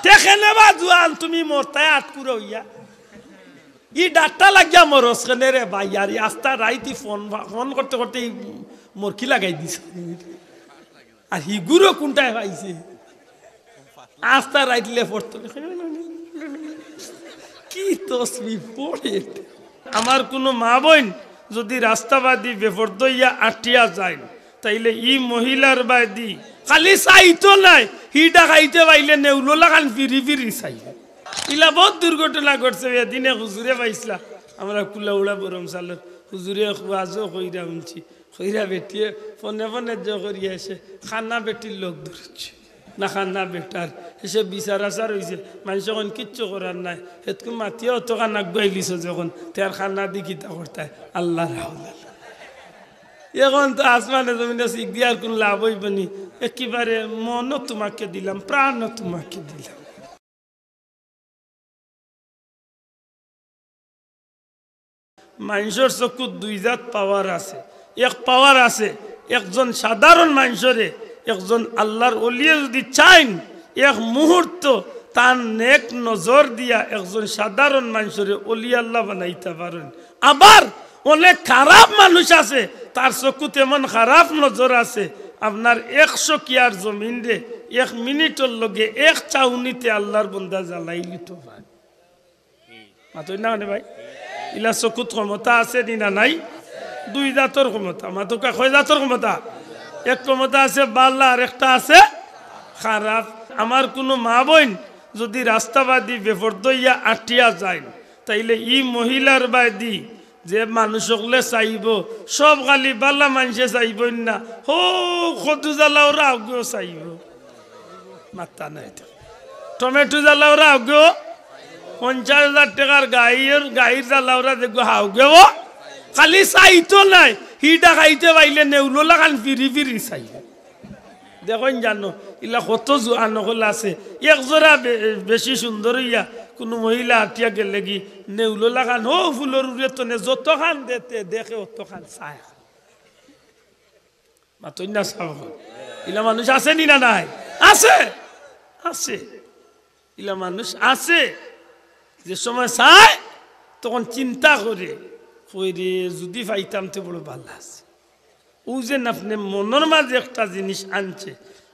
তেখেনে বা জুয়ান তুমি মরতায় আটকুরো ইয়া ই ডাক্তা লাগিয়া মরস কেনে রে ভাই আর আস্তা রাইতি ফোন করতে করতে মরকি লাগাই দিস আর হিগুরো কোনটায় পাইছে আস্তা রাইতলে পড়তো কি তসবি পড়ে আমার কোনো মা বোন যদি রাস্তাবাদী বেফর্দ ইয়া আটিয়া যায় তাইলে ই মহিলার বাদি খালি চাইতো নাই হিটা খাইতে পাইলে নেউলো লাগান ফিরি ফিরি চাইবে ইলা বহুত দুর্ঘটনা ঘটছে এদিনে হুজুরে পাইছিলা আমরা কুলাউড়া বরম সালের হুজুরে আজও কইরা শুনছি কইরা বেটিয়ে ফোনে ফোনে যে করিয়া এসে খানা বেটির লোক ধরছে না খানা বেটার এসে বিচার আচার হয়েছে মানুষ যখন কিচ্ছু করার নাই সেতকু মাতিয়ে অত খানা গাইলিছ যখন তার খানা দি কিতা করতায় আল্লাহ রাহুল্লাহ এখন তো আসমানে জমিনে শিখ দিয়ার কোন লাভ হইবনি একেবারে মনও তোমাকে দিলাম প্রাণও তোমাকে দিলাম মানুষের চকুত দুই জাত পাওয়ার আছে এক পাওয়ার আছে একজন সাধারণ মানুষরে একজন আল্লাহর ওলিয়ে যদি চাইন এক মুহূর্ত তার নেক নজর দিয়া একজন সাধারণ মানুষরে ওলি আল্লাহ বানাইতে পারেন আবার অনেক খারাপ মানুষ আছে তার চকুত এমন খারাপ নজর আছে আপনার 100 কিয়ার জমিন রে 1 মিনিটের লগে এক চাউনিতে আল্লাহর বন্দা জ্বালাই লিত ভাই মাতই না ভাই ইলা চকুত ক্ষমতা আছে না নাই দুই জাতর ক্ষমতা মাতুকা কয় জাতর ক্ষমতা এক ক্ষমতা আছে বাল্লা আর একটা আছে খারাপ আমার কোনো মা বোন যদি রাস্তাবাদী বেফর্দ ইয়া আটিয়া যায় তাইলে ই মহিলার বাদি যে মানুষ হলে চাইব সব খালি বাল্লা মানুষে চাইব না হো কদু জ্বালাওরা আগেও চাইব মাত্তা নাই টমেটো জ্বালাওরা আগেও 50,000 টাকার গাইর জ্বালাওরা দেখবো হাওগেও খালি চাইতো নাই হিটা খাইতে পাইলে নেউলো লাগান ফিরি ফিরি চাইবে দেখুন জানো ইলা কত জোয়ান হল আছে একজোড়া বেশি সুন্দর ইয়া কোনো মহিলা হাতিয়া গেলে কি নেউলো লাগান হো ফুলর উড়ে তনে যত খান দেতে দেখে অত খান চায় মাতই না চাব ইলা মানুষ আছে নি না নাই আছে আছে ইলা মানুষ আছে যে সময় চায় তখন চিন্তা করে কইরে যদি পাইতাম তো বড় ভালো আছে ও যে আপনি মনের মাঝে একটা জিনিস আনছে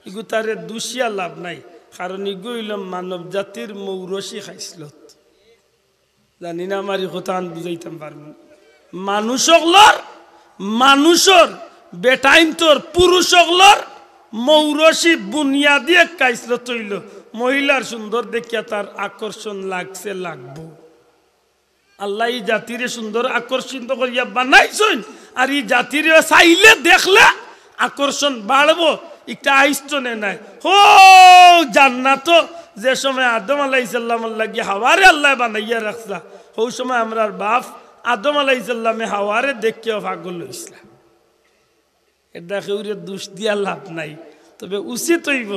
এগু তারে দুষিয়া লাভ নাই কারণ এগু হইল মানব জাতির মৌরসি খাইছিল জানি না আমার কথা আন বুঝাইতাম পারবেন মানুষর বেটাইন তোর পুরুষ হকলর মৌরসি বুনিয়াদি এক খাইছিল তৈল মহিলার সুন্দর দেখিয়া তার আকর্ষণ লাগছে লাগবো আল্লাহ এই জাতিরে সুন্দর আকর্ষিত করিয়া বানাইছেন আর এই জাতিরে চাইলে দেখলে আকর্ষণ বাড়বো একটা আইস্তনে নাই হো জান্নাত যে সময় আদম আলাইহিসসালাম লাগি হাওয়ারে আল্লাহ বানাইয়া রাখছা ওই সময় আমরার বাপ আদম আলাইহিসসালামে হাওয়ারে দেখিয়া পাগল হইছিল এটা কেউরে দোষ দিয়া লাভ নাই তবে উচিত হইব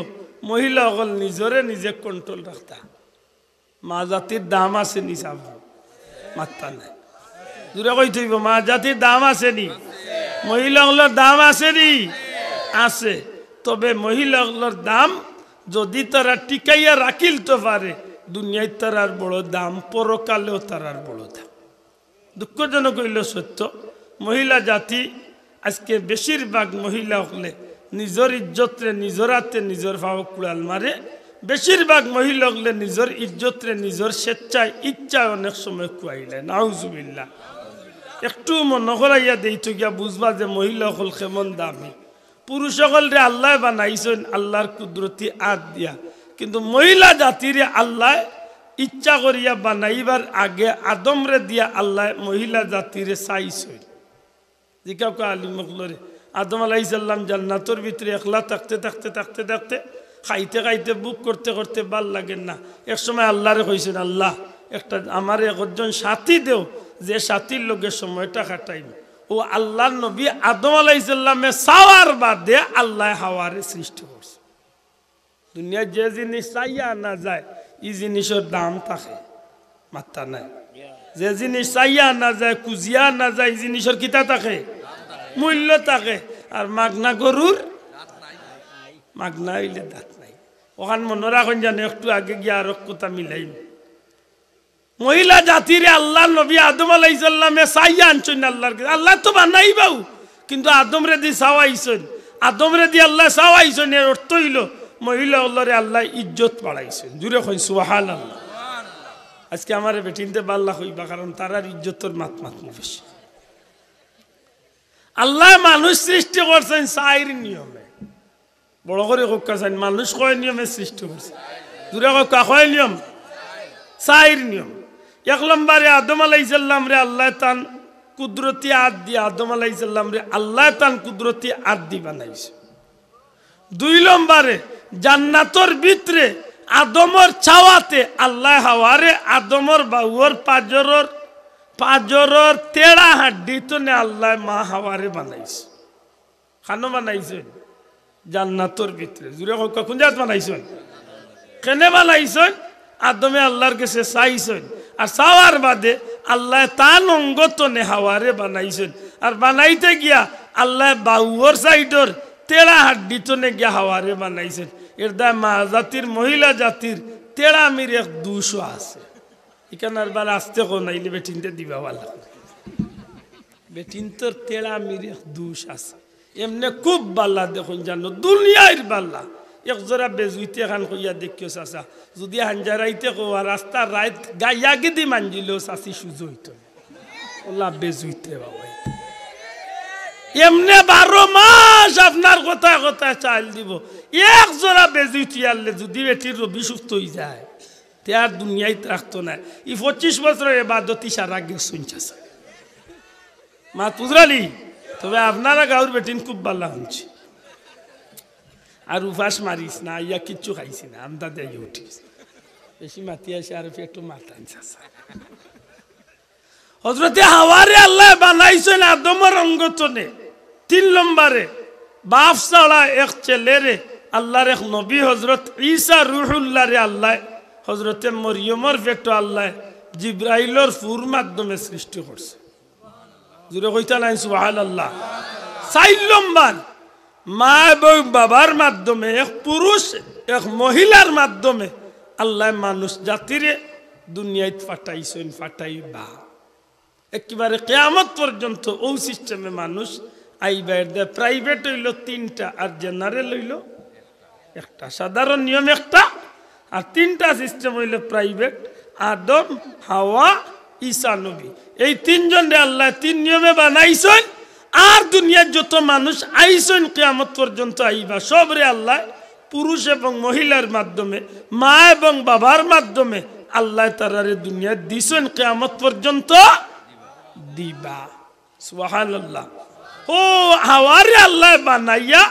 মহিলা সকল নিজরে নিজে কন্ট্রোল রাখতা মা জাতির দাম আছে নি চাব মাত্তা নাই দূরে কই থইব মা জাতির দাম আছে নি মহিলাগুলোর দাম আছে নি আছে তবে মহিলাগুলোর দাম যদি তারা টিকাইয়া রাখিল তো পারে দুনিয়ায় তারার বড় দাম পরকালেও তারার বড় দাম দুঃখজনক হইল সত্য মহিলা জাতি আজকে বেশিরভাগ মহিলা হলে নিজের ইজ্জতরে নিজের হাতে নিজের ভাব কুড়াল মারে বেশিরভাগ মহিলা হলে নিজের ইজ্জতরে নিজের স্বেচ্ছায় ইচ্ছায় অনেক সময় কুয়াইলে নাউজুবিল্লাহ একটু মনে করাইয়া দেই তো গিয়া বুঝবা যে মহিলা হল কেমন দামি পুরুষ সকলরে আল্লাহ বানাইছেন আল্লাহর কুদরতি আদ দিয়া কিন্তু মহিলা জাতিরে আল্লাহ ইচ্ছা করিয়া বানাইবার আগে আদমরে দিয়া আল্লাহ মহিলা জাতিরে চাইছেন জিকা কা আলী মখলরে আদম আলাইহিসসালাম জান্নাতের ভিতরে একলা থাকতে থাকতে থাকতে থাকতে খাইতে খাইতে বুক করতে করতে ভাল লাগেন না এক সময় আল্লাহরে কইছেন আল্লাহ একটা আমার একজন সাথী দেও যে সাথীর লোকের সময়টা কাটাইব ও আল্লাহর নবী আদম আলাইহিসসালামে চাওয়ার বাদে আল্লাহ হাওয়ারে সৃষ্টি করছে দুনিয়া যে জিনিস চাইয়া না যায় এই জিনিসের দাম থাকে মাত্রা নাই যে জিনিস চাইয়া না যায় কুজিয়া না যায় এই জিনিসের কিতা থাকে মূল্য থাকে আর মাগনা গরুর মাগনা হইলে দাঁত নাই ওখান মনে রাখুন জানে একটু আগে গিয়ে আর কথা মিলাইম মহিলা জাতিরে আল্লাহ নবী আদম আলাইহিস সালামে চাইয়া আনছেন আল্লাহর কাছে আল্লাহ তো বানাই বাউ কিন্তু আদম রে দি চাওয়াইছেন আদম রে দি আল্লাহ চাওয়াইছেন এর অর্থ হইল মহিলা আল্লাহরে আল্লাহ ইজ্জত বাড়াইছেন জুড়ে কই সুবহানাল্লাহ আজকে আমার বেটিনতে বাল্লা হইবা কারণ তারার ইজ্জতর মাত বেশি আল্লাহ মানুষ সৃষ্টি করছেন চাইর নিয়মে বড় করে কোকাছেন মানুষ কয় নিয়মে সৃষ্টি করছে জুড়ে কয় নিয়ম চাইর নিয়ম এক নম্বরে আদম আলাইহিস সালাম রে আল্লাহ তান কুদরতি হাত দিয়ে আদম আলাইহিস সালাম রে আল্লাহ তান কুদরতি হাত দি বানাইছে দুই নম্বরে জান্নাতর ভিতরে আদমর ছাওয়াতে আল্লাহ হাওয়ারে আদমর বাউর পাজরর তেড়া হাড্ডি তো নে আল্লাহ মা হাওয়ারে বানাইছে খানো বানাইছে জান্নাতর ভিতরে জুড়ে কোন জাত বানাইছেন কেনে বানাইছেন আদমে আল্লাহর কাছে চাইছেন আর চাওয়ার বাদে আল্লাহ তান অঙ্গ তো নে হাওয়ারে বানাইছেন আর বানাইতে গিয়া আল্লাহ বাউর সাইডর তেড়া হাড্ডি তো নে গিয়া হাওয়ারে বানাইছেন এর দা মা জাতির মহিলা জাতির তেড়ামির এক দুশো আছে এখানে আর বার আসতে কো নাইলে বেটিনতে দিবা ভালো বেটিন তোর তেড়ামির এক দুশ আছে এমনি খুব বাল্লা দেখুন জানো দুনিয়ার বাল্লা এক জোড়া বেজুইতে খান কইয়া দেখিও চাচা যদি হাঞ্জারাইতে কোয়া রাস্তার রাত গাইয়া গিদি মানজিলেও চাষি সুযোগ হইত ওলা বেজুইতে বাবা এমনি 12 মাস আপনার কথা কথা চাল দিব এক জোড়া বেজুইতে আনলে যদি বেটির রবি সুস্থ হয়ে যায় তে আর দুনিয়ায় রাখতো না 25 বছরের এবাদতি সারা গিয়ে শুনছে মা তুজরালি তবে আপনারা গাঁর বেটিন খুব ভালো হচ্ছে আর উপাস মারিস না ইয়া কিচ্ছু খাইছি না আমদা দিয়ে উঠিস বেশি মাতি আসে আর একটু মাতান হজরতে হাওয়ারে আল্লাহ বানাইছেন আদমের অঙ্গতনে 3 নম্বরে বাপ ছাড়া এক ছেলেরে আল্লাহর এক নবী হজরত ঈসা রুহুল্লাহ রে আল্লাহ হজরতে মরিয়মর পেটো আল্লাহ জিব্রাইলর ফুর মাধ্যমে সৃষ্টি করছে জুড়ে কইতা নাই সুবহানাল্লাহ 4 নম্বর মা এবং বাবার মাধ্যমে এক পুরুষ এক মহিলার মাধ্যমে আল্লাহ মানুষ জাতিরে দুনিয়ায় ফাটাইছেন ফাটাইবা একেবারে কিয়ামত পর্যন্ত ওই সিস্টেমে মানুষ আইবা প্রাইভেট হইল 3টা আর জেনারেল হইল একটা সাধারণ নিয়ম একটা আর 3টা সিস্টেম হইল প্রাইভেট আদম হাওয়া ঈসা নবী এই 3 জনে আল্লাহ 3 নিয়মে বানাইছেন আর দুনিয়ার যত মানুষ আইছেন কিয়ামত পর্যন্ত আইবা সবরে আল্লাহ পুরুষ এবং মহিলার মাধ্যমে মা এবং বাবার মাধ্যমে আল্লাহ তারারে দুনিয়া দিছেন কিয়ামত পর্যন্ত দিবা সুবহানাল্লাহ ও হাওয়ারে আল্লাহ বানাইয়া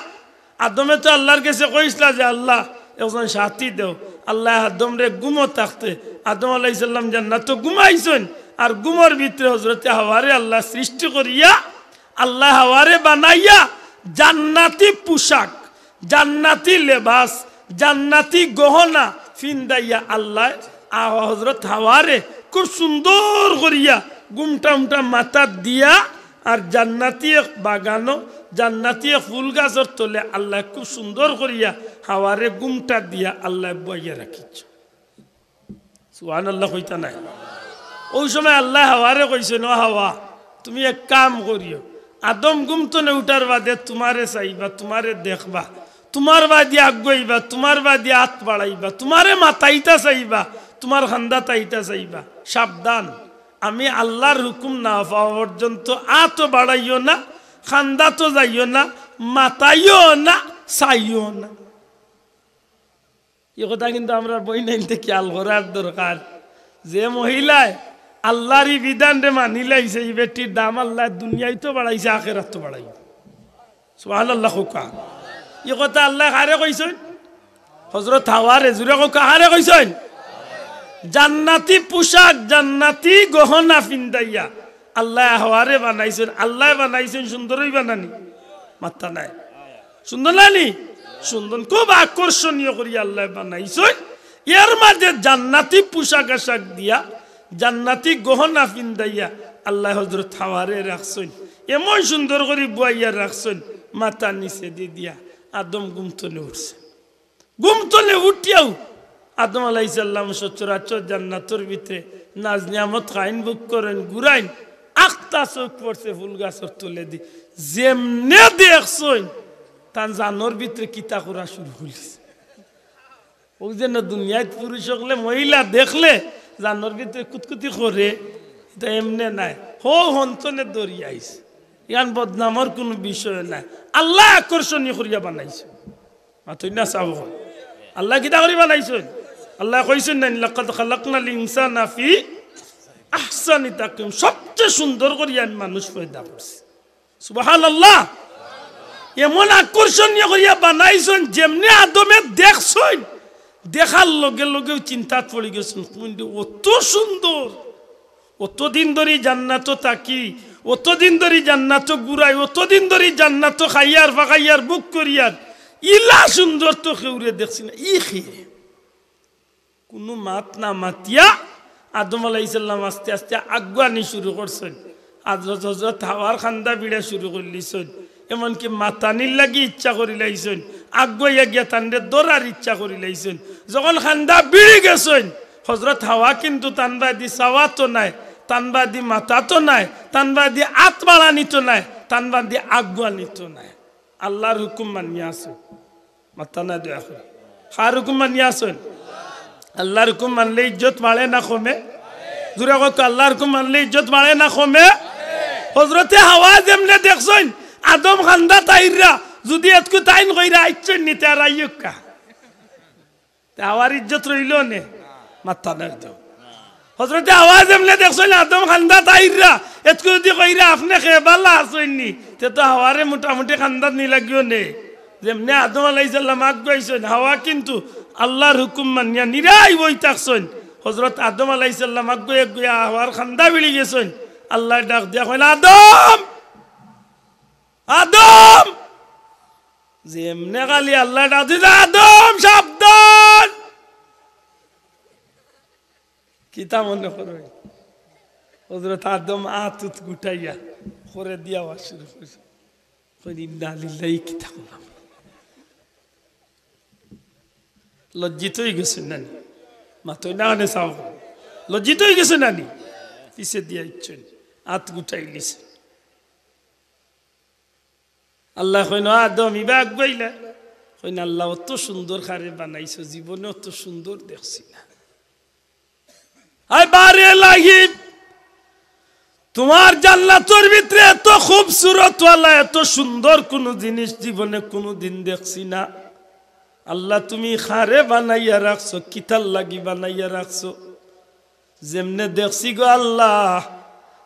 আদমে তো আল্লাহর কাছে কইছলা যে আল্লাহ একজন সাথী দেও আল্লাহ আদম রে ঘুমো থাকতে আদম আলাইহিস সালাম জান্নাতে ঘুমাইছেন আর ঘুমোর ভিতরে হযরতে হাওয়ারে আল্লাহ সৃষ্টি করিয়া আল্লাহ হাওয়ারে বানাইয়া জান্নাতি পোশাক জান্নাতি লেবাস জান্নাতি গহনা ফিন্দাইয়া আল্লাহ হযরত হাওয়ারে খুব সুন্দর করিয়া গুমটা উমটা মাথা দিয়া আর জান্নাতি এক বাগানো জান্নাতি এক ফুল গাছের তলে আল্লাহ খুব সুন্দর করিয়া হাওয়ারে গুমটা দিয়া আল্লাহ বইয়া রাখিছ সুবহানাল্লাহ কইতা নাই ওই সময় আল্লাহ হাওয়ারে কইছেন ও হাওয়া তুমি এক কাম করিও আদম গুমতনে উঠার বাদে তোমারে চাইবা তোমারে দেখবা তোমার বাদে আগাইবা তোমার বাদে হাত বাড়াইবা তোমারে মাথাইতা চাইবা তোমার খান্দা তাইতা চাইবা সাবধান আমি আল্লাহর হুকুম না পাওয়া পর্যন্ত আতো বাড়াইও না খান্দা তো যাইও না মাতাইও না চাইও না এ কথা কিন্তু আমরা বই নাইতে খেয়াল করার দরকার যে মহিলায় আল্লাহরই বিধান রে মানি লাইছে এই বেটির দাম আল্লাহ দুনিয়ায় তো বাড়াইছে আখিরাত তো বাড়াইবে সুবহানাল্লাহ হুকা এই কথা আল্লাহ কারে কইছেন হযরত হাওয়ারে জুরে কারে কইছেন জান্নাতি পোশাক জান্নাতি গহনা ফিন্দাইয়া আল্লাহ হাওয়ারে বানাইছেন আল্লাহ বানাইছেন সুন্দরই বানানি মাথা নাই সুন্দর নানি সুন্দর খুব আকর্ষণীয় করি আল্লাহ বানাইছেন এর মাঝে জান্নাতি পোশাক আশাক দিয়া জান্নাতি গহনা ফিন্দাইয়া আল্লাহ হযরত হাওয়ারে রাখছেন এমন সুন্দর করে বুয়াইয়া রাখছেন মাথা নিচে দিয়ে দিয়া আদম গুমতনে উঠছে ঘুম তলে উঠিয়াও আদম আলাইহিস সালাম সচরাচর জান্নাতের ভিতরে নাজ নিয়ামত খাইন বুক করেন ঘুরাইন আখতা চোখ পড়ছে ফুল গাছর তুলে দি যেমনে দেখছই তান জানোর ভিতরে কিতা করা শুরু হইছে ওই যে না দুনিয়ায় পুরুষ হলে মহিলা দেখলে জানোর ভিতরে কুতকুতি করে এটা এমনে নাই হন্তনে দরিয়াইছে ইয়ান বদনামর কোনো বিষয় নাই আল্লাহ আকর্ষণীয় করিয়া বানাইছে মাথুই না চাব আল্লাহ কিতা করি বানাইছেন আল্লাহ কইছেন না লাকাদ খালাকনাল ইনসানা ফি আহসানি তাকওয়িম সবচেয়ে সুন্দর করিয়া আমি মানুষ পয়দা করছি সুবহানাল্লাহ এমন আকর্ষণীয় করিয়া বানাইছেন যেমনি আদমে দেখছেন দেখার লগে লগে চিন্তা পড়ে গেছেন অত সুন্দর অতদিন ধরে জান্নাত থাকি অতদিন ধরে জান্নাত ঘুরাই অতদিন ধরে জান্নাত খাইয়ার ফাঁকাইয়ার বুক করিয়ার ইলা সুন্দর তো কেউরে দেখছি না ই খেয়ে কোনো মাত না মাতিয়া আদম আলাইহিস সালাম আস্তে আস্তে আগুয়ানি শুরু করছেন হযরত হাওয়ার খান্দা বিড়া শুরু করলিছেন এমনকি মাতানির লাগি ইচ্ছা করি লাইছেন আগুয়া গিয়া তান্ডে দৌড়ার ইচ্ছা করি লাইছেন যখন খান্দা বিড়ি গেছেন হযরত হাওয়া কিন্তু তানবাদি চাওয়া তো নাই তানবাদি মাতা তো নাই তানবাদি আত্মারা নিত নাই তানবাদি আগুয়া নিত নাই আল্লাহর হুকুম মানিয়া আসেন মাতা না দয়া করে কার হুকুম মানিয়া আসেন আল্লাহর হুকুম মানলে ইজ্জত বাড়ে না কমে জোরে কত আল্লাহর হুকুম মানলে ইজ্জত বাড়ে না কমে হযরতে হাওয়া যেমনে দেখছেন আদম খান্দা তাইরা যদি এতকু তাইন কইরা আইছেন নিতে আর আইয়কা হাওয়ার ইজ্জত রইল নে মাথা না দাও হযরতে হাওয়া যেমনে দেখছেন আদম খান্দা তাইরা এতকু যদি কইরা আপনি খেবালা আসেননি তে তো হাওয়ারে মোটামুটি খান্দা নি লাগিও নে যেমনে আদম আলাইহিস সালাম আগাইছেন হাওয়া কিন্তু আল্লাহর হুকুম মানিয়া নিরাই বই থাকছেন হযরত আদম আলাইহিস সালাম আগাইয়া হাওয়ার খান্দা বিলি গেছেন আল্লাহ ডাক দিয়া কইল আদম আদম যেমনে গালি আল্লাহ ডাক দিয়া আদম সাবধান কিতা মনে করো হযরত আদম আতুত গুটাইয়া করে দিয়া শুরু করছে কই ইন্না লিল্লাহি কিতা করলাম লজ্জিত হয়ে গেছে নানি মাথই না আনে চাও লজ্জিত হয়ে গেছে নানি পিছে দিয়া ইচ্ছেন হাত গুটাই লিছে আল্লাহ কইন আদম ইবা আগাইলা কইন আল্লাহ অত সুন্দর খারে বানাইছো জীবনে অত সুন্দর দেখছি না আয় বারে লাগি তোমার জান্নাতের ভিতরে এত খুবসুরত ওয়ালা এত সুন্দর কোন জিনিস জীবনে কোনদিন দেখছি না আল্লাহ তুমি খারে বানাইয়া রাখছো কিতাল লাগি বানাইয়া রাখছো যেমনে দেখছি গো আল্লাহ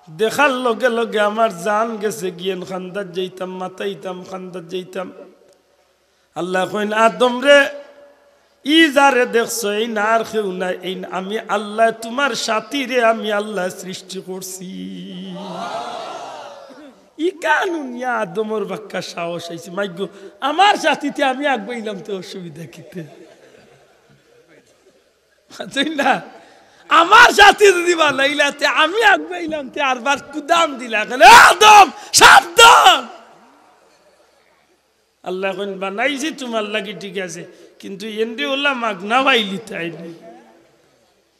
দেখার লগে লগে আমার জান গেছে গিয়েন খান্দাত যাইতাম মাতাইতাম খান্দাত যাইতাম আল্লাহ কইন আদম রে ই যারে দেখছো এই না আর কেউ নাই এই আমি আল্লাহ তোমার সাথী রে আমি আল্লাহ সৃষ্টি করছি ই কানুনিয়া আদমর বাক্কা সাহস হয়েছে মাইগো আমার সাথীতে আমি আগাইলাম তো অসুবিধা কিতে না আমার সাথী যদি বানাইলাতে আমি আগাইলাম তে আরবার কুদাম দিলা কেন আদম সাবধান আল্লাহ কোন বানাইছি তোমার লাগি ঠিক আছে কিন্তু এন্ডে ওলা মাগনা পাইলি তাই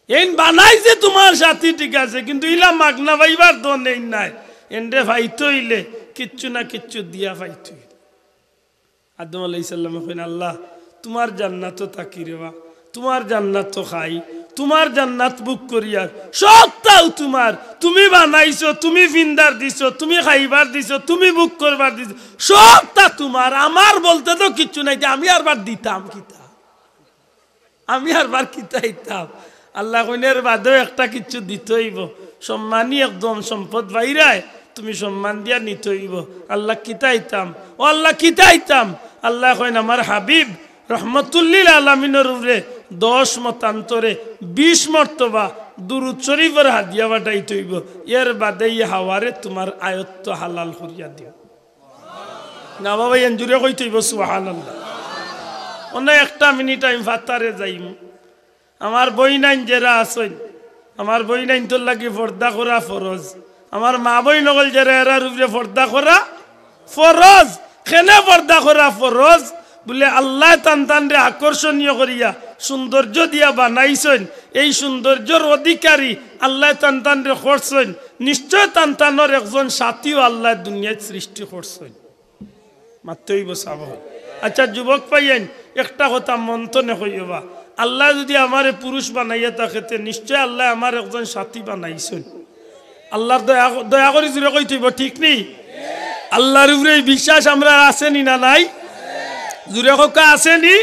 এই বানাইছে তোমার সাথী ঠিক আছে কিন্তু ইলা মাগনা পাইবার তো নেই নাই এন্ডে ফাইতো হইলে কিচ্ছু না কিচ্ছু দিয়া ফাইতো আদম আলাইহিস সালাম কইন আল্লাহ তোমার জান্নাত তাকি রেবা তোমার জান্নাত খাই তোমার জান্নাত বুক করিয়া সবটাও তোমার তুমি বানাইছো তুমি ফিন্দার দিছো তুমি খাইবার দিছো তুমি বুক করবার দিছো সবটা তোমার আমার বলতে তো কিচ্ছু নাই আমি আরবার দিতাম কিতা আমি আরবার কিতাইতাম আল্লাহ কইনের বাদেও একটা কিচ্ছু দিতেইব সম্মানী একদম সম্পদ বাইরায় তুমি সম্মান দিয়া নিতেইব আল্লাহ কিতাইতাম ও আল্লাহ কিতাইতাম আল্লাহ কইন আমার হাবিব রহমতুল্লিল আলামিনের উপরে 10 মতান্তরে 20 মর্তবা দুরূদ শরীফের হাদিয়া বাটাই তৈব এর বাদে হাওয়ারে তোমার আয়ত্ত হালাল করিয়া দিও না বাবা এনজুরে কই তৈব সুবহানাল্লাহ অনেক একটা মিনিট আমি ফাতারে যাইম আমার বই নাইন যারা আছেন আমার বই নাইন তোর লাগি পর্দা করা ফরজ আমার মা বই নগল যারা এরার উপরে পর্দা করা ফরজ কেনে পর্দা করা ফরজ বলে আল্লাহ তান্তানরে আকর্ষণীয় করিয়া সৌন্দর্য দিয়া বানাইছেন, এই সৌন্দর্যর অধিকারী আল্লাহ তান্তানরে করছেন, নিশ্চয় তান্তানোর একজন সাথীও আল্লাহ দুনিয়ায় সৃষ্টি করছেন। মাত্রই বসাব। আচ্ছা যুবক পাইয়েন, একটা কথা মন্থনে হইবা, আল্লাহ যদি আমারে পুরুষ বানাইয়া থাকেতে নিশ্চয় আল্লাহ আমার একজন সাথী বানাইছেন। আল্লাহর দয়া করে জুড়ে কই থইব, ঠিক নেই? আল্লাহর উপরে বিশ্বাস আমরা আসেনি না নাই? জুড়ে কা আসেনি?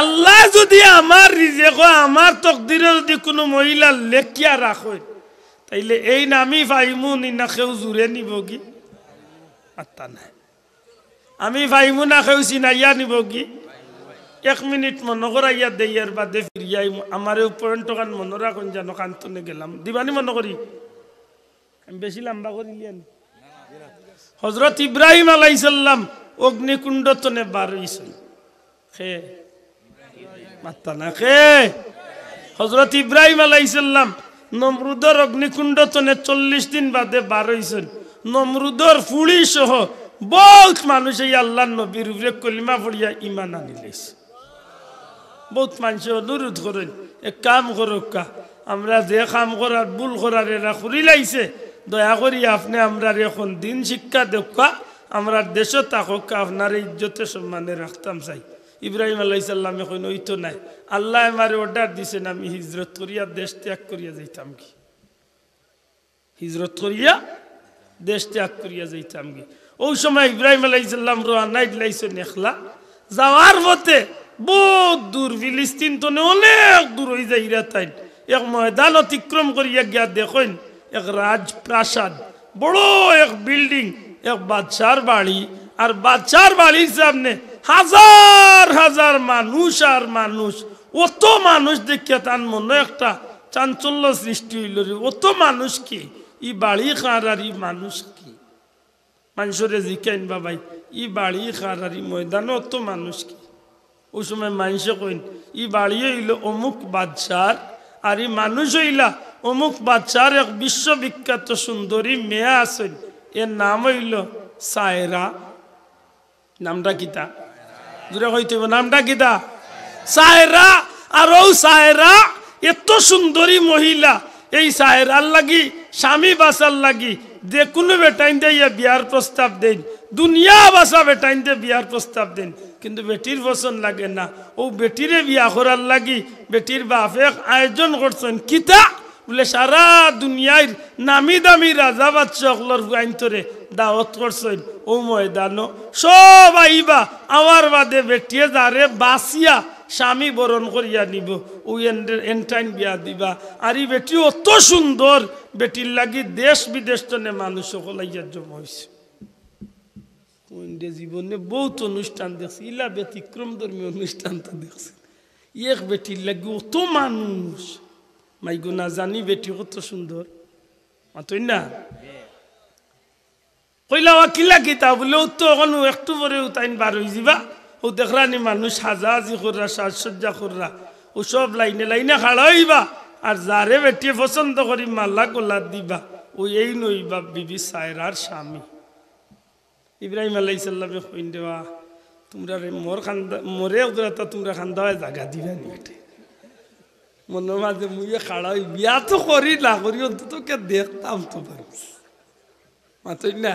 আল্লাহ যদি আমার রিজেক আমার তকদিরে যদি কোনো মহিলা লেখিয়া রাখেন, তাইলে এই নামি ফাইমু না কেউ জুড়ে নিব কি? আত্মা নাই। আমি ফাইমু না কেউ চিনাইয়া নিব কি? 1 মিনিট মনে করাইয়া দেয়ার বাদে ফিরিয়াই আমার পয়েন্ট কান মনে রাখুন, যেন কান্তনে গেলাম দিবানি মনে করি। আমি বেশি লম্বা করিলিয়ান। হযরত ইব্রাহিম আলাইহিস সালাম অগ্নিকুণ্ড তনে বার হইছেন। খে মাত্তা না খে। হযরত ইব্রাহিম আলাইহিস সালাম নমরুদের অগ্নিকুণ্ড তনে 40 দিন বাদে বার হইছেন। নমরুদের ফুড়ি সহ বহুত মানুষ এই আল্লাহর নবীর উপরে কলিমা পড়িয়া ঈমান আনিলেছে। বহুত মানুষ অনুরোধ করেন, এক কাম করুকা, আমরা যে কাম করার ভুল করার এরা করি লাইছে, দয়া করি আপনি আমরা এখন দিন শিক্ষা দেখা, আমরা দেশে থাকুক, আপনার ইজ্জতে সম্মানে রাখতাম চাই। ইব্রাহিম আলাইহিস সালাম এখন ওইতো নাই, আল্লাহ আমার অর্ডার দিছেন আমি হিজরত করিয়া দেশ ত্যাগ করিয়া যাইতাম কি? হিজরত করিয়া দেশ ত্যাগ করিয়া যাইতাম কি? ওই সময় ইব্রাহিম আলাইহিস সালাম রওনা দিলাইছেন একলা। যাওয়ার পথে বহুত দূর, ফিলিস্তিন তো অনেক দূর হয়ে যাই তাই এক ময়দান অতিক্রম করিয়া গিয়া দেখেন এক রাজপ্রাসাদ, বড় এক বিল্ডিং, এক বাদশার বাড়ি, আর বাদশার বাড়ির সামনে হাজার হাজার মানুষ আর মানুষ। অত মানুষ দেখিয়া তার মনে একটা চাঞ্চল্য সৃষ্টি হইল, রে অত মানুষ কি? ই বাড়ি খার আর ই মানুষ কি? মানুষরে জিকাইন বাবাই, ই বাড়ি খার আর ই ময়দানে অত মানুষ কি? ওই সময় মানুষে কইন ই বাড়ি হইল অমুক বাদশার, আর ই মানুষ হইলা অমুক বাদশার এক বিশ্ববিখ্যাত সুন্দরী মেয়ে আছেন, এর নাম হইল সায়রা। নামটা কিতা? দূরে হইতে নামটা কিতা? সায়রা। আর ও সায়রা এত সুন্দরী মহিলা, এই সায়রার লাগি স্বামী বাসার লাগি যে কোনো বেটাইন দিয়ে বিয়ার প্রস্তাব দেন, দুনিয়া বাসা বেটাইন দিয়ে বিয়ার প্রস্তাব দেন, কিন্তু বেটির পছন্দ লাগে না। ও বেটিরে বিয়া করার লাগি বেটির বাপে আয়োজন করছেন কিতা বলে সারা দুনিয়ার নামি দামি রাজা বাদশাহর আইনতরে দাওয়াত করছেন। ও ময়দানো সব আইবা, আমার বাদে বেটিয়ে যারে বাসিয়া স্বামী বরণ করিয়া নিব, ওই এন্টাইন বিয়া দিবা। আর এই বেটি অত সুন্দর, বেটির লাগি দেশ বিদেশ তনে মানুষ সকল আইয়া জমা হয়েছে। জীবনে বহুত অনুষ্ঠান দেখছি, ইলা ব্যতিক্রম ধর্মী অনুষ্ঠান তো দেখছি। এক বেটির লাগি অত মানুষ, মাইগো না জানি বেটি কত সুন্দর মাতই না। কইলা কিলা কিতা বলে ও তো এখন একটু পরে তাইন বার হয়ে যাবা, ও দেখরানি মানুষ হাজাহাজি কররা, সাজসজ্জা কররা, ও সব লাইনে লাইনে খাড়া হইবা, আর যারে বেটি পছন্দ করি মাল্লা গোলা দিবা, ও এই নইবা বিবি সায়রার স্বামী। ইব্রাহিম আলাইহিস সালামে কইন দেওয়া তোমরা মোর খান্দা মোরে ওদরাতা তোমরা খান্দা হয় জায়গা দিবা নি বেটে মনের মাঝে মুইয়ে খাড়া হই বিয়া তো করি না করি অন্তত কে দেখতাম তো পারিস মাতই না।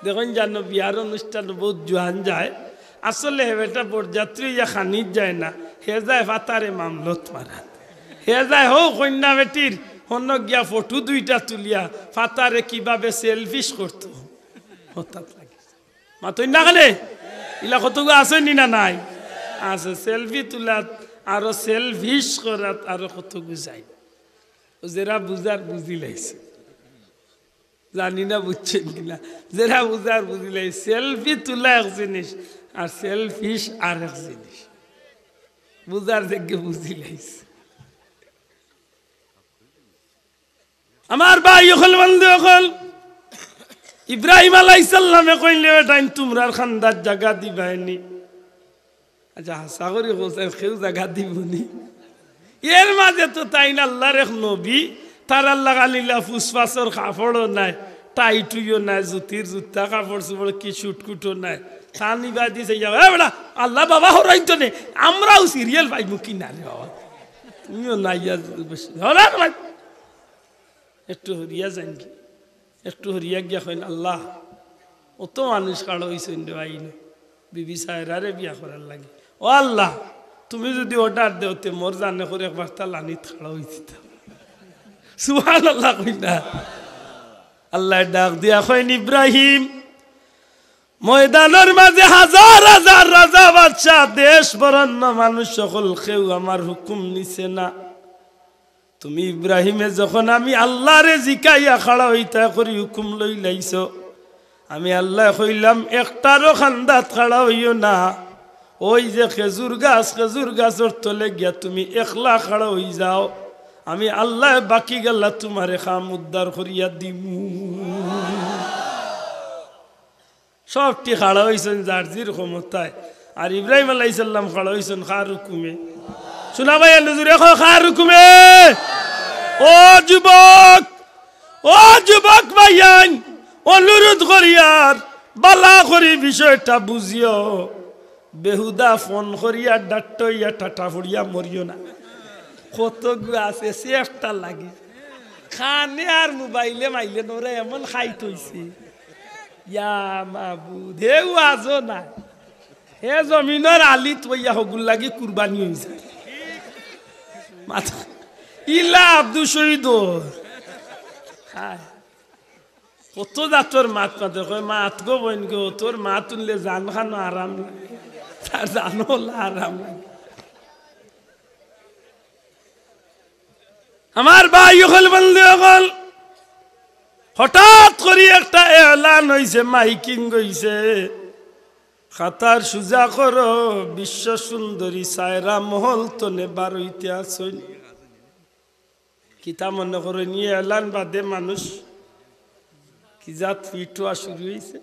দেখুন জানো বিয়ার অনুষ্ঠান বহুত জোয়ান যায়, আসলে বেটা বরযাত্রী ইয়া খানিত যায় না, হে যায় ফাতারে মামলত মারাত, হে যায় হো কন্যা বেটির হন্য গিয়া ফটো দুইটা তুলিয়া ফাতারে কিভাবে সেলফিশ করতো হঠাৎ লাগে মাতই না। কানে ইলা কতগু আছে নি না নাই? আছে। সেলফি তোলাত আরো সেলফিশ করাত আরো কতগু যায়, যারা বুঝার বুঝি লাইছে, জানি না বুঝছেন কিনা, যারা বুঝার বুঝি লাইছে। সেলফি তোলা এক জিনিস আর সেলফিশ আর এক জিনিস, বুঝার দেখে বুঝি লাইছে। আমার ভাই হল বন্ধু হল ইব্রাহিম আলাইহিস সালামে কইলে টাইম তোমরার খান্দার জায়গা দিবাইনি। আচ্ছা হাসা করি হোসেন কেউ জায়গা দিবনি? এর মাঝে তো তাই না আল্লাহর এক নবী, তার আল্লাহ আলিলা ফুসফাসর কাপড়ও নাই, টাইটুইও নাই, জুতির জুতা কাপড় চোপড় কি ছুটকুটো নাই, থানি বা দিছে বেটা আল্লাহ বাবা হরাইতো নে আমরাও সিরিয়াল পাইবো কি না রে বাবা তুমিও নাই ভাই একটু হরিয়া যান কি একটু হরিয়া গিয়া কইন আল্লাহ অত মানুষ কাড়ো হইছেন রে ভাই বিবি সাহেরারে বিয়া করার লাগে ও আল্লাহ তুমি যদি অর্ডার দেওতে মোর জানে করে একবার তা লানি খাড়া হইছি সুবহানাল্লাহ কই না আল্লাহ ডাক দিয়া কইন ইব্রাহিম ময়দানের মাঝে হাজার হাজার রাজা বাদশা দেশ বরণ্য মানুষ সকল কেউ আমার হুকুম নিছে না তুমি ইব্রাহিমে যখন আমি আল্লাহরে জিকাইয়া খাড়া হইতা করি হুকুম লই লাইছো আমি আল্লাহ কইলাম একটারও খান্দাত খাড়া হইও না ওই যে খেজুর গাছর তলে গিয়া তুমি একলা খাড়া হই যাও আমি আল্লাহ বাকি গেলা তোমারে খাম উদ্ধার করিয়া দিমু সবটি খাড়া হয়েছেন জার্জির ক্ষমতায় আর ইব্রাহিম আলাইহিস সালাম খাড়া হয়েছেন খার হুকুমে শোনা ভাই নজর রেখো খার হুকুমে ও যুবক ভাইয়ান অনুরোধ করিয়ার বালা করি বিষয়টা বুঝিও বেহুদা ফোন করিয়া ডাট্টইয়া টাটা ফুড়িয়া মরিও না কত আছে সে একটা লাগে খানে আর মোবাইলে মাইলে নোরে এমন খাইত হইছে ইয়া মাবুদ হেউ আজো না হে জমিনের আলি তৈয়া হগুল লাগি কুরবানি হয়েছে ইলা আব্দুল শহীদ কত জাতর মাত পাতে কয় মাত গো বইন গো তোর মা তুললে জান খানো আরাম লাগে তার জানো আরাম লাগে আমার ভাই হল বন্ধু হল হঠাৎ করে একটা এলান হয়েছে মাইকিং হয়েছে খাতার সুজা করো বিশ্ব সুন্দরী সায়রা মহল তনে বার হইতে আসুন কিতা মনে করে নিয়ে এলান বাদে মানুষ কি জাত ফিটুয়া শুরু হয়েছে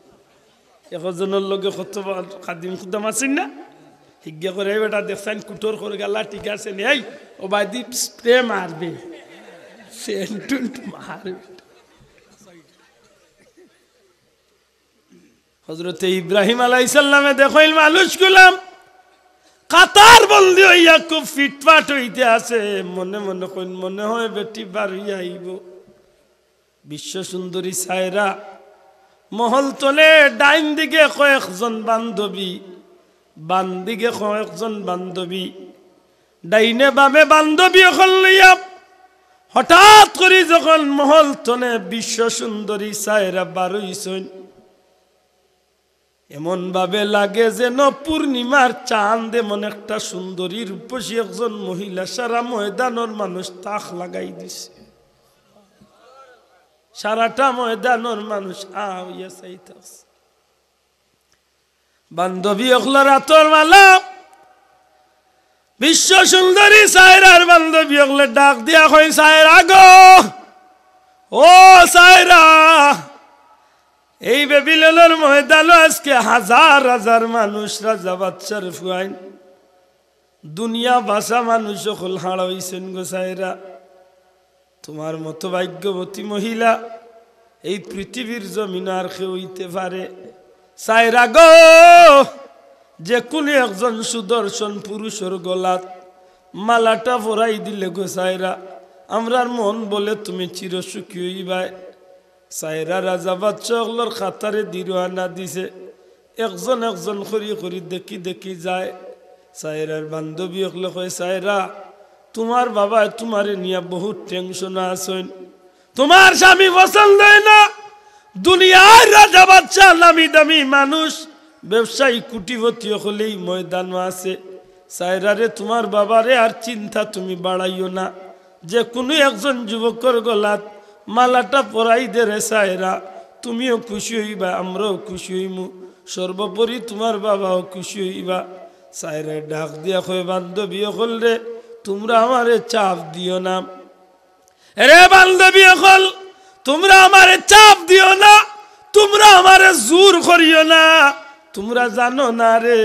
একজনের লগে কত খাদিম খুদাম আছেন না হিজ্ঞা করে বেটা দেখছেন কুটোর করে গেলা ঠিক আছে এই ও বাদি স্প্রে মারবে সেন্টুন্ট মারবে হযরতে ইব্রাহিম আলাইহিস সালামে দেখইল মানুষ গুলাম কাতার বন্দি হইয়া খুব ফিটফাট হইতে আছে মনে মনে কইন মনে হয় বেটি বার হইয়া আইব বিশ্ব সুন্দরী সায়রা মহল তলে ডাইন দিকে কয়েকজন বান্ধবী বাম দিকে কয়েকজন বান্ধবী ডাইনে বামে বান্ধবী হল লইয়া হঠাৎ করে যখন মহল তলে বিশ্ব সুন্দরী সায়রা বার হইছেন এমন ভাবে লাগে যেন পূর্ণিমার চাঁদ এমন একটা সুন্দরী রূপসী একজন মহিলা সারা ময়দানের মানুষ তাক লাগাই দিছে সারাটা ময়দানের মানুষ আইয়া চাইতাছে বান্ধবী অখলা রাতর মালা বিশ্ব সুন্দরী সায়রার বান্ধবী অখলে ডাক দিয়া কই সায়রা গো ও সায়রা এই বেবিলনের ময়দানে আজকে হাজার হাজার মানুষ রাজা বাদশার ফুয়াইন দুনিয়া ভাষা মানুষ সকল হাড়া হইছেন গো সায়রা তোমার মতো ভাগ্যবতী মহিলা এই পৃথিবীর জমিন আর কেউ হইতে পারে সায়রা গো যে কোনো একজন সুদর্শন পুরুষের গলাত মালাটা পরাই দিলে গো সায়রা আমরার মন বলে তুমি চিরসুখী হইবাই সায়রা রাজা বাদশাহর খাতারে দিরোয়ানা দিছে একজন একজন করি করি দেখি দেখি যায় সায়রার বান্ধবী হলে কয় সায়রা তোমার বাবা তোমারে নিয়ে বহুত টেনশন আছেন তোমার স্বামী পছন্দ হয় না দুনিয়ার রাজা বাদশাহ নামি দামি মানুষ ব্যবসায়ী কুটিপতি হলেই ময়দান আছে সায়রারে তোমার বাবারে আর চিন্তা তুমি বাড়াইও না যে কোনো একজন যুবকের গলাত মালাটা পরাই দে রে সায়রা তুমিও খুশি হইবা আমরাও খুশি হইমু সর্বোপরি তোমার বাবাও খুশি হইবা সায়রা ডাক দিয়া কয় বান্ধবী হল রে তোমরা আমারে চাপ দিও না রে বান্ধবী হল তোমরা আমারে চাপ দিও না তোমরা আমারে জোর করিও না তোমরা জানো না রে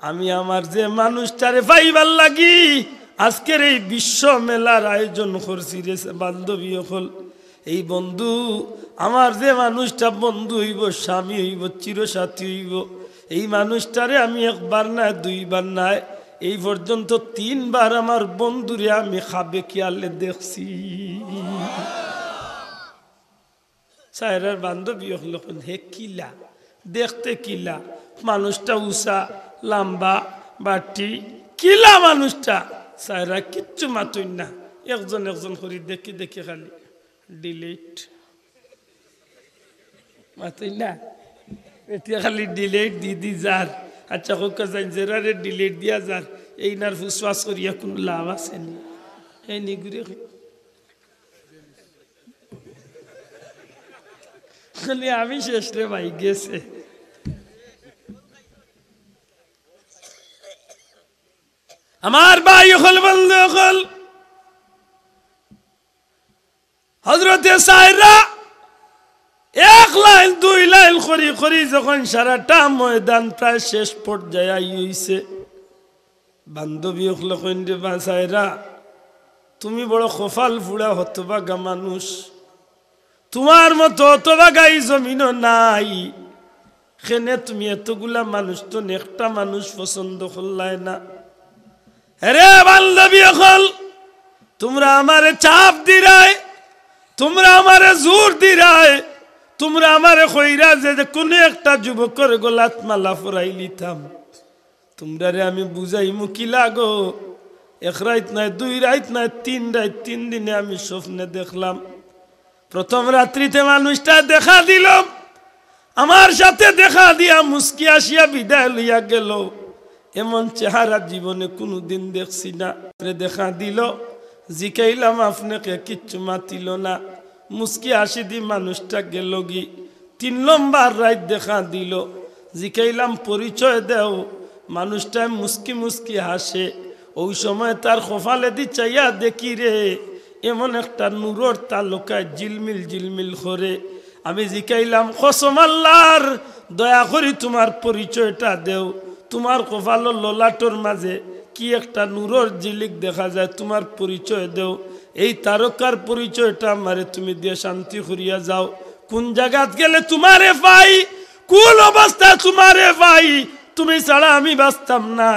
আমি আমার যে মানুষটারে পাইবার লাগি আজকের এই বিশ্ব মেলার আয়োজন করছি রে বান্ধবী হল এই বন্ধু আমার যে মানুষটা বন্ধু হইব স্বামী হইব চিরসাথী হইব এই মানুষটারে আমি একবার না দুইবার না এই পর্যন্ত 3 বার আমার বন্ধুরে আমি খাবে খেয়ালে দেখছি। সায়রার বান্ধবী হলো হে কিলা দেখতে কিলা মানুষটা উষা লম্বা বাটি কিলা মানুষটা। সায়রা কিচ্ছু মাতুই না, একজন একজন করে দেখি দেখি খালি ডিলিট মাতুই না, এটা খালি ডিলিট দিদি যার। আচ্ছা হোক জেরারে ডিলিট দিয়া যার এই নার ফুসফাস করিয়া কোনো লাভ আছে নি? এই নিগুড়ে খালি আমি শেষ রে ভাই গেছে। আমার ভাই হল বন্ধু হল হযরতে সায়রা 1 লাইন 2 লাইন করি করি যখন সারাটা ময়দান প্রায় শেষ পর্যায়ে আইছে, বান্ধবী হল কইন্দে বা সায়রা তুমি বড় কপাল ফুড়া হতভাগা মানুষ, তোমার মতো হতভাগা এই জমিনও নাই, কেনে তুমি এতগুলা মানুষ তো একটা মানুষ পছন্দ করলাই না? আরে বান্ধবী হল তোমরা আমারে চাপ দিরাই, তোমরা আমারে জোর দিরাই, তোমরা আমারে কইরা যে কোন একটা যুবকের গলাত মালা পরাই লিতাম, তোমরা রে আমি বুঝাইমু কি লাগো? 1 রাত নাই 2 রাত নাই 3 রাত 3 দিনে আমি স্বপ্নে দেখলাম। প্রথম রাত্রিতে মানুষটা দেখা দিল, আমার সাথে দেখা দিয়া মুস্কি আসিয়া বিদায় লইয়া গেল। এমন চেহারা জীবনে কোনোদিন দেখছি না। দেখা দিল, জিকাইলাম আপনাকে, কিচ্ছু মাতিল না, মুস্কি হাসি দি মানুষটা গেল গি। 3 নম্বর রাত দেখা দিল, জিকাইলাম পরিচয় দেও, মানুষটা মুস্কি মুস্কি হাসে। ওই সময় তার কপালে দি চাইয়া দেখি রে এমন একটা নূরের তালুকায় ঝিলমিল ঝিলমিল করে। আমি জিকাইলাম কসম আল্লাহর, দয়া করি তোমার পরিচয়টা দেও, তোমার কপালের ললাটোর মাঝে কি একটা নূরের ঝিলিক দেখা যায়, তোমার পরিচয় দেও। এই তারকার পরিচয়টা আমারে তুমি দিয়ে শান্তি করিয়া যাও। কোন জায়গাত গেলে তোমারে পাই, কোন অবস্থা তোমারে পাই, তুমি ছাড়া আমি বাঁচতাম না।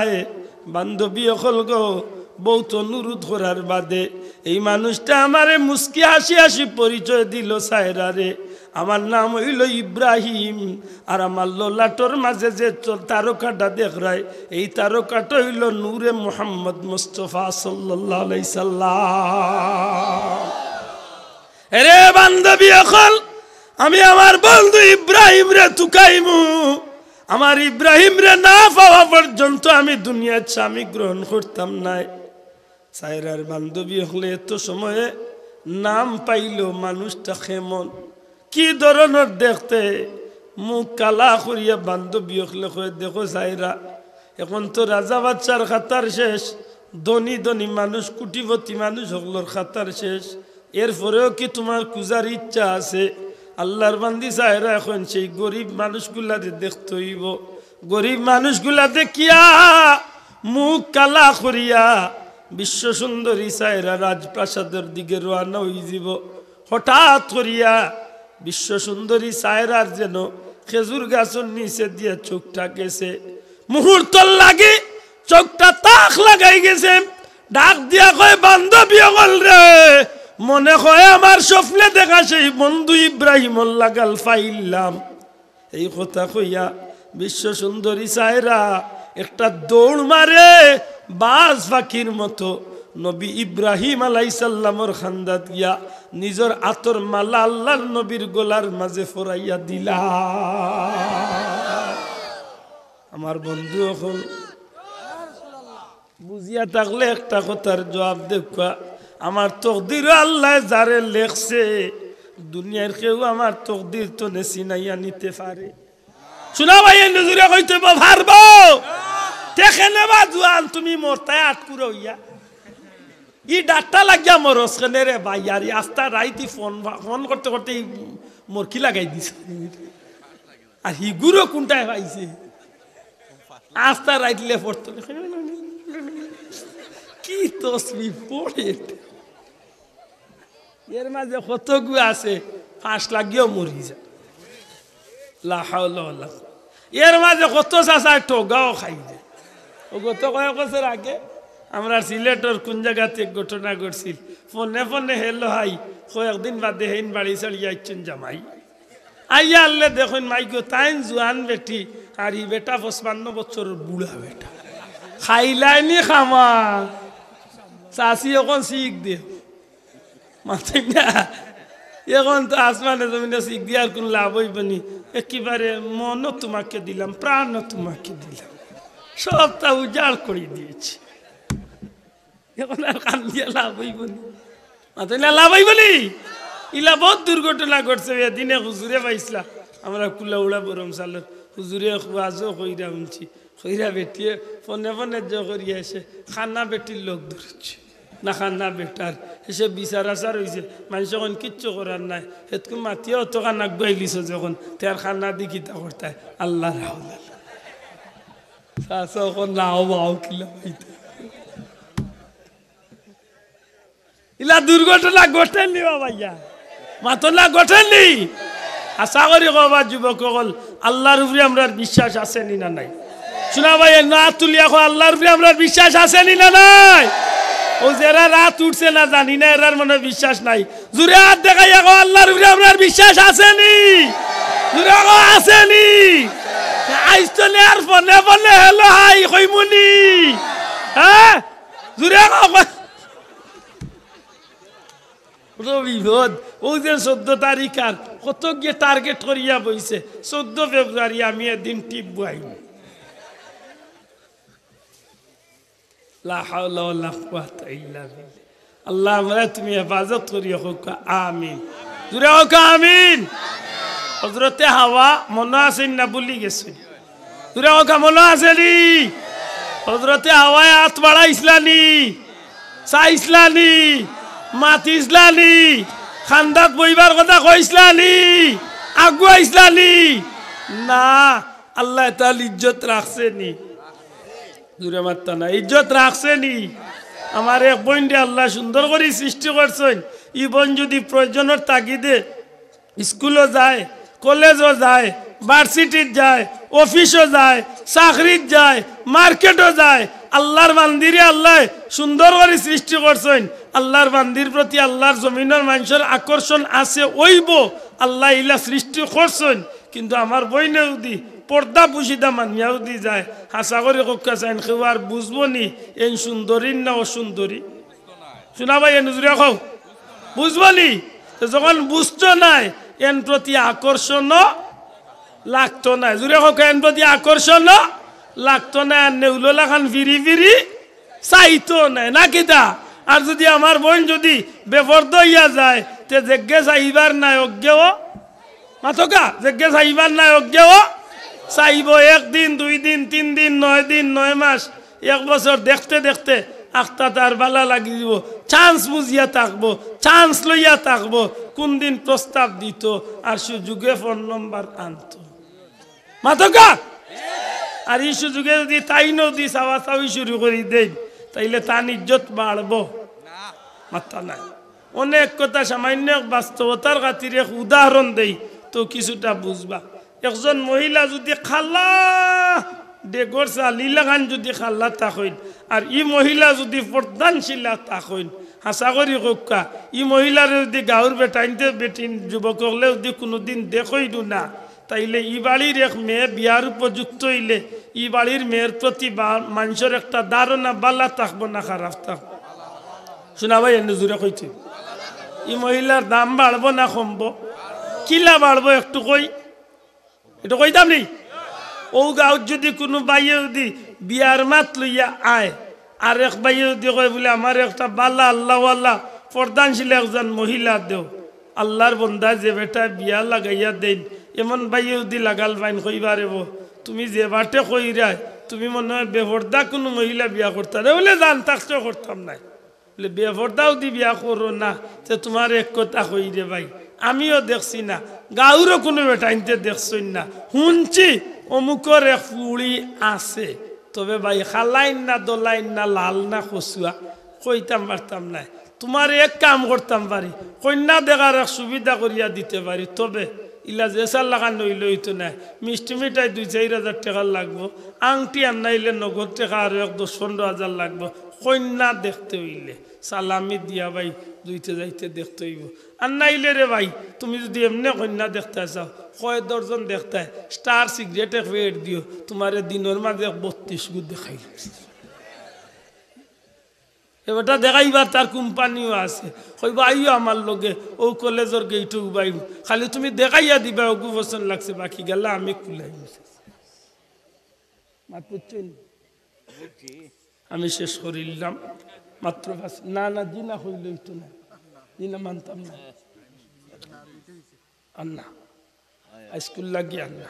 বান্ধবী অকল গো বহুত অনুরোধ করার বাদে এই মানুষটা আমারে মুস্কি হাসি হাসি পরিচয় দিল, সায়রা রে আমার নাম হইল ইব্রাহিম, আর আমার ললাটোর মাঝে যে তারকাটা দেখরাই এই তারকাটা হইল নূরে মুহাম্মদ মুস্তাফা সাল্লাল্লাহু আলাইহি সাল্লাম। আরে বান্ধবী অকল আমি আমার বন্ধু ইব্রাহিম রে তুকাইমু, আমার ইব্রাহিম রে না পাওয়া পর্যন্ত আমি দুনিয়ার স্বামী গ্রহণ করতাম না। সায়রার বান্ধবী হলে এত সময়ে নাম পাইল, মানুষটা কেমন কি ধরনের দেখতে, মুখ কালা করিয়া বান্ধবী হলে দেখো সায়রা এখন তো রাজা বাচ্চার খাতার শেষ, ধনী ধনী মানুষ কোটিপতি মানুষ হকলোর খাতার শেষ, এরপরেও কি তোমার কুজার ইচ্ছা আছে? আল্লাহর বান্দি সায়রা এখন সেই গরিব মানুষগুলারে দেখতে হইব। গরিব মানুষগুলা দেখিয়া মুখ কালা করিয়া বিশ্ব সুন্দরী সায়রা রাজপ্রাসাদের দিকে রওনা হয়ে যাব। হঠাৎ করিয়া বিশ্ব সুন্দরী সায়রার যেন খেজুর গাছের নিচে দিয়ে চোখটা গেছে, মুহূর্ত লাগে চোখটা তাক লাগাই গেছে। ডাক দিয়া কয় বান্ধবী অকল রে, মনে হয় আমার স্বপ্নে দেখা সেই বন্ধু ইব্রাহিম লাগাল ফাইলাম। এই কথা কইয়া বিশ্ব সুন্দরী সায়রা একটা দৌড় মারে বাজ পাখির মতো নবী ইব্রাহিম আলাইহিস সালামের খান্দাত গিয়া নিজের আতর মালা আল্লাহর নবীর গলার মাঝে ফরাইয়া দিলা। আমার বন্ধু এখন বুঝিয়া থাকলে একটা কথার জবাব দেখা, আমার তকদির আল্লাহ যারে লেখছে দুনিয়ার কেউ আমার তকদির তো চিনাইয়া নিতে পারে। শোনা ভাই নজরে কইতে পারবো দেখে নেবা জুয়ান তুমি মরতায় আটকুর হইয়া ই ডাক্তার লাগিয়া মরস কেনে রে ভাই, আর আস্তা রাইতি ফোন ফোন করতে করতে মরকি লাগাই দিছে। আর হিগুরো কোনটায় পাইছে আস্তা রাইতলে পড়তো কি তসবি পড়ে, এর মাঝে কত গু আছে ফাঁস লাগিয়েও মরি যায়। লা হাওলা ওয়ালা এর মাঝে কত চাষায় ঠোগাও খাই যায়। ও গত কয়েক বছর আগে আমরা সিলেটর কোন জায়গাতে ঘটনা ঘটছিল, ফোনে ফোনে হেলো হাই কয়েকদিন বাদে হেন বাড়ি চালিয়ে আইছেন জামাই আইয়া আনলে দেখুন মাইগো তাইন জোয়ান বেটি আর ই বেটা 55 বছরের বুড়া বেটা খাইলাইনি খামা চাষি এখন শিখ দিও মাথায় না। এখন তো আসমানে জমিনে শিখ দিয়ে আর কোন লাভ হইবনি, একেবারে মনও তোমাকে দিলাম, প্রাণও তোমাকে দিলাম, সবটা উজাড় করে দিয়েছি, এখন আর কান দিয়ে লাভ হইবনি, মাথায় না লাভ হইবনি। ইলা বহুত দুর্ঘটনা ঘটছে দিনে হুজুরে পাইছিলা আমরা কুলা উড়া বরম সালের হুজুরে আজও কইরা শুনছি, কইরা বেটিয়ে ফোনে ফোনে জ করিয়া এসে খানা বেটির লোক ধরেছে না, খানা বেটার এসে বিচার আচার হয়েছে, মানুষ এখন কিচ্ছু করার নাই, সেতকু মাতিয়ে অত খানা গাইলিছ যখন তার খানা দি কিতা করতায় আল্লাহ রাহুল নাও বাও কিলা ইলা দুর্ঘটনা ঘটেননি বাবাইয়া, মাতলা ঘটেননি। আশা করি কবা যুবক সকল আল্লাহর উপরে আমরা বিশ্বাস আছে নি না নাই? শোনা ভাই না তুলিয়া আল্লাহর উপরে আমরা বিশ্বাস আছে নি না নাই? ও যারা রাত উঠছে না জানি না এরার মনে বিশ্বাস নাই, জুড়ে হাত দেখাই আল্লাহর উপরে আপনার বিশ্বাস আসেনি, জুড়ে আসেনি। আইস তো আর ফোনে ফোনে হেলো হাই কইমুনি, হ্যাঁ জুড়ে বিপদ। ও যে 14 তারিখ আর কত গিয়ে টার্গেট করিয়া বইছে 14 ফেব্রুয়ারি আমি এদিন টিপ বই। আল্লাহ আমরা তুমি হেফাজত করিয়া হোক, আমিন জুড়ে হোক আমিন। হজরতে হাওয়া মনে আছে না বলি গেছে, জুড়ে হোক মনে আছে নি? হজরতে হাওয়ায় হাত বাড়াইছিলানি, চাইছিলানি, মাতিছিলানি, খান্দাত বইবার কথা কইছিলানি, আগুয়াইছিলানি না, আল্লাহ তাআলা ইজ্জত রাখছে নি, জুড়ে মারতা না, ইজ্জত রাখছে নি। আমার এক বোন আল্লাহ সুন্দর করে সৃষ্টি করছেন, ই বোন যদি প্রয়োজনের তাগিদে স্কুলও যায়, কলেজও যায়, ভার্সিটিত যায়, অফিসও যায়, চাকরিত যায়, মার্কেটও যায়, আল্লাহর বান্দিরে আল্লাহ সুন্দর করে সৃষ্টি করছেন। আল্লাহর বান্দির প্রতি আল্লাহর জমিনের মানুষের আকর্ষণ আছে ওইব, আল্লাহ ইলা সৃষ্টি করছেন। কিন্তু আমার বইনে যদি পর্দা পুষিদা মানিয়াও দি যায়, হাসা করে কক্ষা চাইন কেউ আর বুঝবো নি এই সুন্দরী না অসুন্দরী, শোনা ভাই এ নজরে খাও বুঝবো নি। যখন বুঝতো নাই এন প্রতি আকর্ষণ লাগতো না, জুড়ে হোক এন প্রতি আকর্ষণ লাগতো না, নেউলা খান ফিরি ফিরি চাইতো নাই না কিতা। আর যদি আমার বোন যদি বেফর্দ হইয়া যায় তে যেগে চাইবার নাই অজ্ঞেও মাথকা, যেগে চাইবার নাই অজ্ঞেও চাইব, 1 দিন 2 দিন 3 দিন 9 দিন 9 মাস 1 বছর দেখতে দেখতে আখতা তার বালা লাগি দিব, চান্স বুঝিয়া থাকবো, চান্স লইয়া থাকবো, কোন দিন প্রস্তাব দিত আর সুযোগে ফোন নম্বর আনত মাথকা। আর এই সুযোগে যদি তাই নদী চাওয়া চাওয়ি শুরু করি দেই তাইলে তার ইজ্জত বাড়বো মাথা নাই। অনেক কথা সামান্য বাস্তবতার খাতিরে উদাহরণ দেই তো কিছুটা বুঝবা। একজন মহিলা যদি খাল্লা ডেগর চালিলা খান যদি খাল্লা তাকইন আর ই মহিলা যদি প্রধানশীলা তাকইন, হাসা করি কক্কা ই মহিলার যদি গাঁর বেটাইনতে বেটিন যুবক হলে যদি কোনোদিন দেখইল না তাইলে ই বাড়ির এক মেয়ে বিয়ার উপযুক্ত হইলে ই বাড়ির মেয়ের প্রতি মানুষের একটা ধারণা বালা থাকবো না খারাপ থাকবো। শোনা ভাই এনে জুড়ে কইতে ই মহিলার দাম বাড়বো না কমবো, কিলা বাড়বো একটু কই, এটা কইতাম নি। ও গাঁত যদি কোনো বাইয়ে যদি বিয়ার মাত লইয়া আয় আর এক বাইয়ে যদি কয় বলে আমার একটা বালা আল্লাহওয়ালা প্রধানশীল একজন মহিলা দেও, আল্লাহর বন্দা যে বেটা বিয়া লাগাইয়া দেন এমন বাইয়ে যদি লাগাল পাইন কইবারে তুমি যে বাটে কইরায় তুমি মনে হয় বেপর্দা কোনো মহিলা বিয়া করতাম বলে জান থাকতেও করতাম নাই, বলে বেপর্দাও দি বিয়া করো না যে তোমার এক কথা কই রে ভাই আমিও দেখছি না, গাঁরও কোনো বেটাইনতে দেখছই না, শুনছি অমুকর এক পুড়ি আছে, তবে ভাই খালাইন না দোলাইন না লাল না কচুয়া কইতাম পারতাম নাই, তোমার এক কাম করতাম পারি কন্যা দেখার এক সুবিধা করিয়া দিতে পারি, তবে ইলা জেসার লাগান নইলে হইতো না মিষ্টি মিঠাই 2-4 হাজার টাকা লাগবো আংটি আনাইলে নগদ টাকা আর 10-15 হাজার লাগবো কন্যা দেখতে হইলে সালামি দিয়া ভাই দুইতে যাইতে দেখতে হইব আর নাইলে রে ভাই তুমি যদি এমনি কন্যা দেখতে চাও 1 দর্জন দেখতে স্টার সিগারেট এক ওয়েট দিও তোমার দিনের মাঝে 32 গুণ দেখাইল এবারটা দেখাইবার তার কোম্পানিও আছে কইবা আইও আমার লগে ও কলেজের গেইটে উবাইব খালি তুমি দেখাইয়া দিবা ওগু পছন্দ লাগছে বাকি গেলা আমি কুলাই আমি শেষ করিলাম মাত্র না না জিনা হইল হইতো না জিনা মানতাম না আন্না স্কুল লাগিয়ে আন্না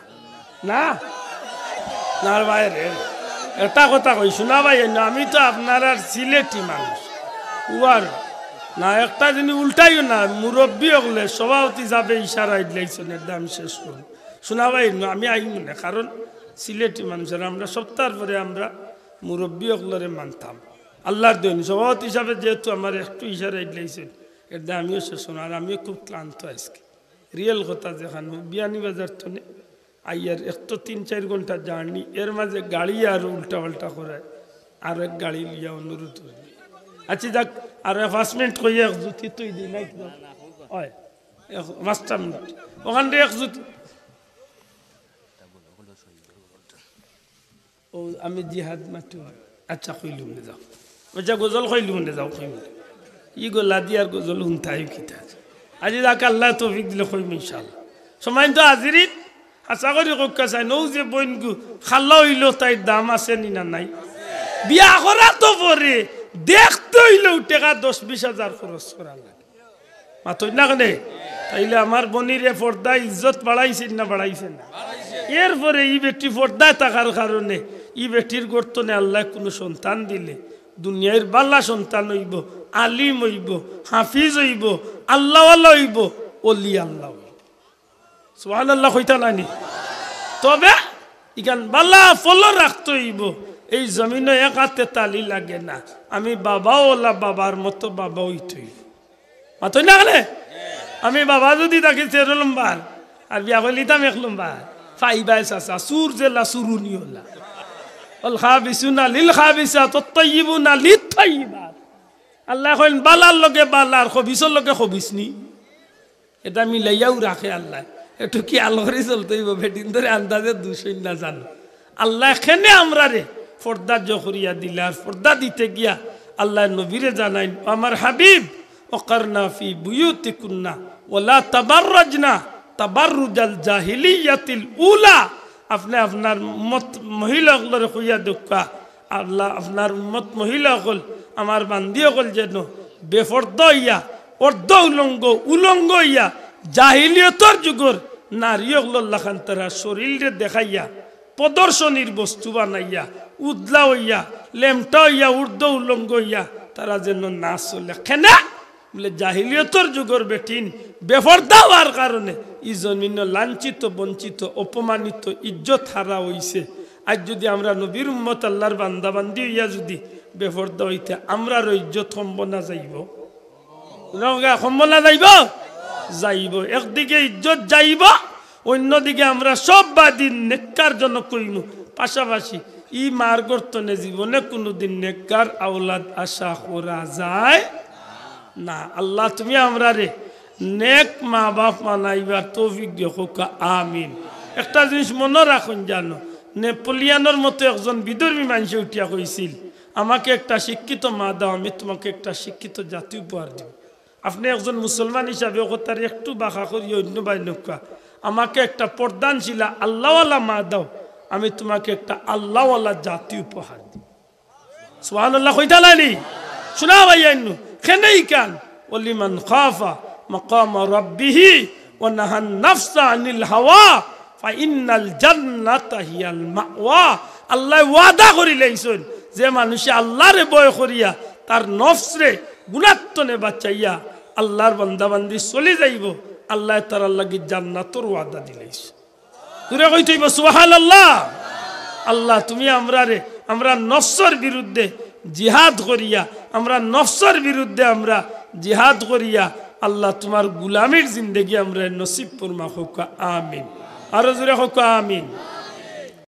না না বাইরে একটা কথা কই শোনা ভাই না আমি তো আপনার আর সিলেটি মানুষ উয়ার না একটা জিনিস উল্টাইও না মুরব্বী হলে সভাপতি যাবে ইশারায় দিলাইছেন একদম আমি শেষ করুন শোনা ভাই আমি আইম না কারণ সিলেটি মানুষের আমরা সপ্তাহ পরে আমরা মুরব্বী হলরে মানতাম আল্লাহর দৈন সভাপতি হিসাবে যেহেতু আমার একটু ইশারায় দিলাইছেন একদম আমিও শেষ করুন আর আমিও খুব ক্লান্ত আজকে রিয়েল কথা যেখানে বিয়ানীবাজার তো নেই আইয়ার এক তো 3-4 ঘন্টা জার্নি এর মাঝে গাড়ি আর উল্টা পাল্টা করে আর এক গাড়ি লিয়া অনুরোধ করি আচ্ছা যাক আর 5 মিনিট কইয়া এক জুতি তুই দিই নাই হয় 5 মিনিট ওখান থেকে এক জুতি ও আমি জিহাদ মাটি আচ্ছা কইলুম না যাও আচ্ছা গজল কইলুম না যাও কইম ই গোলা দিয়ার গজল হুনতাই কিতা আজি যাক আল্লাহ তৌফিক দিলে কইম ইনশাআল্লাহ সময় তো হাজিরিত আশা করি কক্কা চাই নৌ যে বইনগু খাল্লা হইল তাই দাম আছে নি না নাই বিয়া করা তো পরে দেখতে হইলেও টাকা 10-20 হাজার খরচ করা লাগে মাতই না কেন তাইলে আমার বনিরে পর্দা ইজ্জত বাড়াইছে না বাড়াইছে না এরপরে ই বেটি পর্দায় থাকার কারণে ই বেটির গর্তনে আল্লাহ কোনো সন্তান দিলে দুনিয়ার বাল্লা সন্তান হইব আলিম হইব হাফিজ হইব আল্লাহওয়ালা হইব অলি আল্লাহ সুবহানাল্লাহ কইতা নানি তবে ইখান বালা ফল রাখতে হইব এই জমিনে এক হাতে তালি লাগে না আমি বাবাওয়ালা বাবার মতো বাবা হইতে হইব মাতই না গেলে আমি বাবা যদি তাকে 13 নম্বর আর বিয়া করলিতাম 1 নম্বর ফাইবাই সাসা সুর জেলা সুরুনিওলা আল খাবিসুনা লিল খাবিসাত আত-তাইয়িবুনা লিত-তাইয়িবাত আল্লাহ কইন বালার লগে বালার খবিসর লগে খবিসনি এটা মিলাইয়াও রাখে আল্লাহ একটু কি আল্লাহরই চলতে হইব বেটিন ধরে আন্দাজে 200 না জানো আল্লাহ এখানে আমরা রে পর্দা জখরিয়া দিলার পর্দা দিতে গিয়া আল্লাহ নবীরে জানাইন আমার হাবিব ওয়াকারনা ফি বুয়ুতিকুন্না ওয়ালা তাবাররাজনা তাবাররুজাল জাহিলিয়াতিল উলা আপনি আপনার উম্মত মহিলাগুলোর কইয়া দেখা আল্লাহ আপনার উম্মত মহিলাগুল আমার বান্দিগুল যেন বেপরদা হইয়া অর্ধ উলঙ্গ হইয়া জাহিলিয়তর যুগর নারীগুলোর লাখান তারা শরীরে দেখাইয়া প্রদর্শনীর বস্তু বানাইয়া উদলা হইয়া লেমটা হইয়া উর্ধ উলঙ্গ হইয়া তারা যেন না চলে কেনা বলে জাহিলিয়তর যুগর বেটিন বেপরদা হওয়ার কারণে ই জমিন লাঞ্ছিত বঞ্চিত অপমানিত ইজ্জত হারা হইছে আজ যদি আমরা নবীর উম্মত আল্লাহর বান্দা বান্দি হইয়া যদি বেপরদা হইতে আমরার ইজ্জত কমব না যাইব কমব না যাইব যাইব একদিকে ইজ্জত যাইব অন্যদিকে আমরা সব বাদিন নেককার জনক কইম পাশাপাশি ই মার গর্তনে জীবনে কোনোদিন নেককার আওলাদ আশা করা যায় না আল্লাহ তুমি আমরা রে নেক মা বাপ মানাইবার তৌফিক দিও হোক আমিন একটা জিনিস মনে রাখুন জানো নেপোলিয়ানের মতো একজন বিধর্মী মানুষ উঠিয়া কইছিল আমাকে একটা শিক্ষিত মা দাও আমি তোমাকে একটা শিক্ষিত জাতি উপহার দিব আপনি একজন মুসলমান হিসাবে তার একটু বাঁকা করি অন্য বাইনকা আমাকে একটা পর্দানশীলা আল্লাহওয়ালা মা দাও আমি তোমাকে একটা আল্লাহওয়ালা জাতি উপহার দিব সুবহানাল্লাহ কইতা নানি শোনা ভাইয়াইনু খেনেই কান ওলিমান খাফা মাকাম রাব্বিহি ওয়া নাহান নাফসা আনিল হাওয়া ফাইন্নাল জান্নাতা হিয়াল মাওয়া আল্লাহ ওয়াদা করি লাইছেন যে মানুষে আল্লাহরে ভয় করিয়া তার নফসরে গুনাত্তনে বাঁচাইয়া আল্লাহর বান্দাবান্দি চলে যাইব আল্লাহ তার লাগি জান্নাতের ওয়াদা দিলাইছে দূরে কইতেইব সুবহানাল্লাহ আল্লাহ তুমি আমরা নফসের বিরুদ্ধে জিহাদ করিয়া আমরা নফসের বিরুদ্ধে আমরা জিহাদ করিয়া আল্লাহ তোমার গুলামের জিন্দগি আমরা নসিব ফরমা হোক আমিন। আরো জোরে হোক আমিন।